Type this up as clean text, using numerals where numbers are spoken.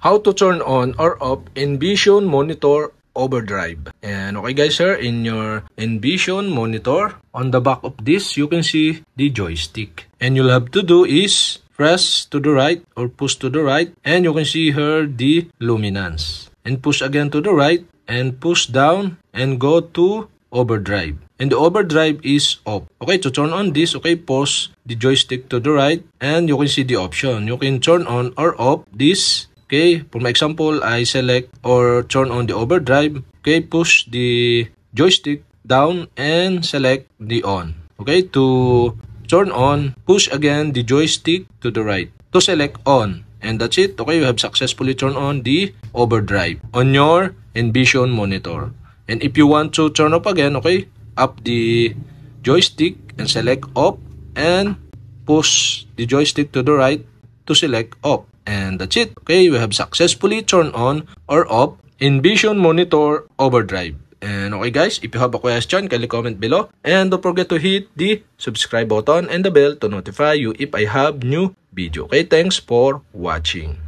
how to turn on or off Envision Monitor Overdrive. And okay guys, here in your Envision Monitor, on the back of this, you can see the joystick. And you'll have to do is press to the right or push to the right, and you can see here the luminance. And push again to the right and push down and go to overdrive. And the overdrive is off. Okay, to turn on this, okay, pause the joystick to the right and you can see the option. You can turn on or off this. Okay, for my example, I select or turn on the overdrive. Okay, push the joystick down and select the on. Okay, to turn on, push again the joystick to the right to select on. And that's it. Okay, you have successfully turned on the overdrive on your Envision Monitor. And if you want to turn off again, okay, up the joystick and select off and push the joystick to the right to select off. And that's it. Okay, we have successfully turned on or off Envision Monitor Overdrive. And okay guys, if you have a question, kindly comment below. And don't forget to hit the subscribe button and the bell to notify you if I have new video. Okay, thanks for watching.